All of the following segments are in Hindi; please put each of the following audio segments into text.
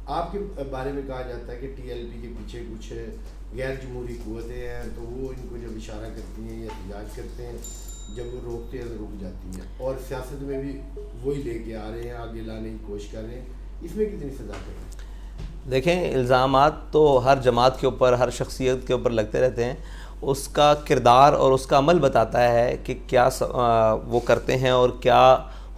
आपके बारे में कहा जाता है कि टीएलपी के पीछे कुछ गैर जमहूरी क़ुव्वतें हैं, तो वो इनको जब इशारा करती हैं या एहतजाज करते हैं, जब वो रोकते हैं तो रुक जाती हैं, और सियासत में भी वही लेके आ रहे हैं, आगे लाने की कोशिश कर रहे हैं। इसमें कितनी सजा करें? देखें, इल्ज़ामात तो हर जमात के ऊपर, हर शख्सियत के ऊपर लगते रहते हैं। उसका किरदार और उसका अमल बताता है कि क्या वो करते हैं और क्या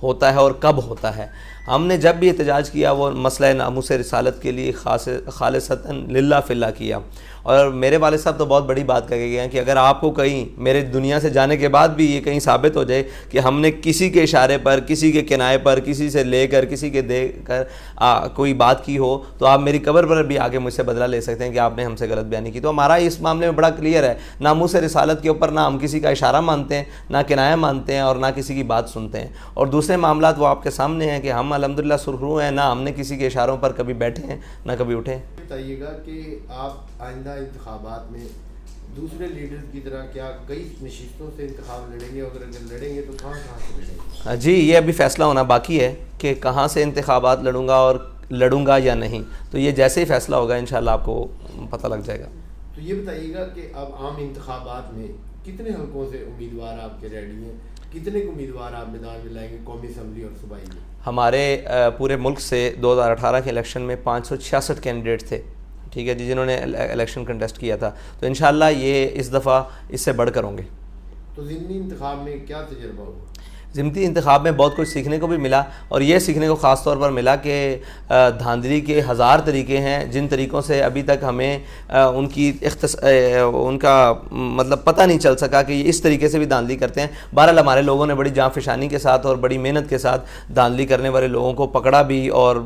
होता है और कब होता है। हमने जब भी एहतजाज किया वो मसला नामूस रिसालत के लिए खालिसतन लिल्लाह फिल्लाह किया। और मेरे वाले साहब तो बहुत बड़ी बात कह गए हैं कि अगर आपको कहीं मेरे दुनिया से जाने के बाद भी ये कहीं साबित हो जाए कि हमने किसी के इशारे पर, किसी के किनाए पर, किसी से लेकर, किसी के देकर कोई बात की हो, तो आप मेरी कब्र पर भी आके मुझसे बदला ले सकते हैं कि आपने हमसे गलत बयानी की। तो हमारा इस मामले में बड़ा क्लियर है, नामूस रिसालत के ऊपर ना हम किसी का इशारा मानते हैं, ना किनाया मानते हैं, और ना किसी की बात सुनते हैं। और दूसरे मामला वो आपके सामने हैं कि हम अल्हम्दुलिल्लाह सुरखरू हैं, ना हमने किसी के इशारों पर कभी बैठे हैं, ना कभी उठे। बताइएगा कि आप आइंदा इंतखाबात में दूसरे लीडर की तरह क्या कई नशिस्तों से इंतखाब लड़ेंगे, और अगर लड़ेंगे तो कहाँ से लड़ेंगे? जी, ये अभी फ़ैसला होना बाकी है कि कहाँ से इंतखाबात लड़ूंगा और लड़ूंगा या नहीं। तो ये जैसे ही फ़ैसला होगा इंशाल्लाह आपको पता लग जाएगा। तो ये बताइएगा कि अब आम इंतखाबात में कितने हल्कों से उम्मीदवार आपके रेडी हैं, कितने उम्मीदवार आप मैदान में लाएंगे कौमी असम्बली और सूबाई में? हमारे पूरे मुल्क से 2018 के इलेक्शन में 566 कैंडिडेट थे, ठीक है जी, जिन्होंने इलेक्शन कंटेस्ट किया था। तो इंशाल्लाह ये इस दफ़ा इससे बढ़कर होंगे। तो ज़िमनी इंतखाब में क्या तजर्बा हुआ? ज़िमनी इंतखाब में बहुत कुछ सीखने को भी मिला, और ये सीखने को ख़ास तौर पर मिला कि धांधली के हज़ार तरीके हैं, जिन तरीक़ों से अभी तक हमें उनका मतलब पता नहीं चल सका कि इस तरीके से भी धांधली करते हैं। बहरहाल हमारे लोगों ने बड़ी जाँफशानी के साथ और बड़ी मेहनत के साथ धांधली करने वाले लोगों को पकड़ा भी, और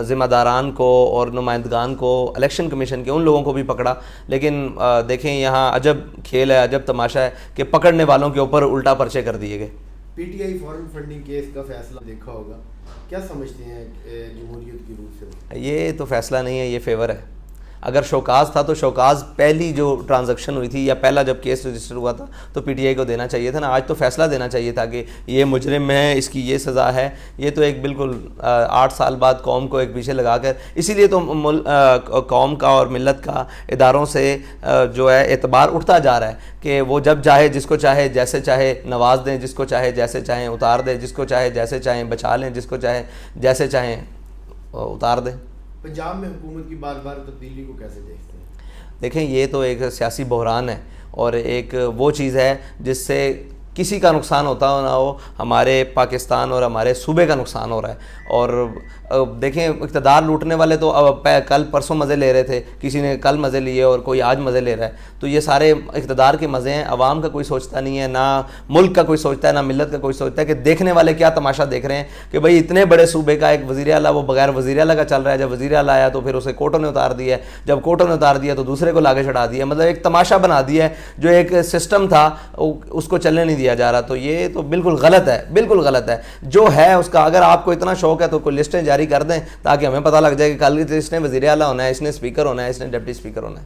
ज़िम्मेदारान को और नुमाइंदगान को, इलेक्शन कमीशन के उन लोगों को भी पकड़ा। लेकिन देखें, यहाँ अजब खेल है, अजब तमाशा है कि पकड़ने वालों के ऊपर उल्टा पर्चे कर दिए गए। पीटीआई फॉरेन फंडिंग केस का फैसला देखा होगा, क्या समझते हैं जमहूरियत की रूह से? ये तो फैसला नहीं है, ये फेवर है। अगर शौकाज था तो शौकाज पहली जो ट्रांजैक्शन हुई थी या पहला जब केस रजिस्टर हुआ था तो पीटीआई को देना चाहिए था ना। आज तो फैसला देना चाहिए था कि ये मुजरिम है, इसकी ये सज़ा है। ये तो एक बिल्कुल 8 साल बाद कौम को एक पीछे लगाकर, इसीलिए तो कौम का और मिलत का इदारों से जो है एतबार उठता जा रहा है कि वो जब चाहे जिसको चाहे जैसे चाहे नवाज दें, जिसको चाहे जैसे चाहें उतार दें, जिसको चाहे जैसे चाहें बचा लें, जिसको चाहे जैसे चाहें उतार दें। पंजाब में हुकूमत की बार बार तब्दीली को कैसे देखते हैं? देखें, ये तो एक सियासी बहरान है और एक वो चीज़ है जिससे किसी का नुकसान होता हो ना हो, हमारे पाकिस्तान और हमारे सूबे का नुकसान हो रहा है। और देखें, इक़्तिदार लूटने वाले तो अब कल परसों मज़े ले रहे थे, किसी ने कल मज़े लिए और कोई आज मज़े ले रहा है। तो ये सारे इक़्तिदार के मज़े हैं, अवाम का कोई सोचता नहीं है, ना मुल्क का कोई सोचता है, ना मिलत का कोई सोचता है कि देखने वाले क्या तमाशा देख रहे हैं कि भाई इतने बड़े सूबे का एक वज़ीर आला वो बगैर वज़ीर आला का चल रहा है। जब वज़ीर आला आया तो फिर उसे कोर्टों ने उतार दिया, जब कोर्टों ने उतार दिया तो दूसरे को लाके चढ़ा दिया। मतलब एक तमाशा बना दिया है, जो एक सिस्टम था उसको चलने नहीं दिया जा रहा। तो ये तो बिल्कुल गलत है, बिल्कुल गलत है। जो है उसका, अगर आपको इतना शौक है तो कोई लिस्टें जारी कर दें ताकि हमें पता लग जाए कि कल इसने वज़ीर आला होना है, इसने स्पीकर होना है, इसने डिप्टी स्पीकर होना है।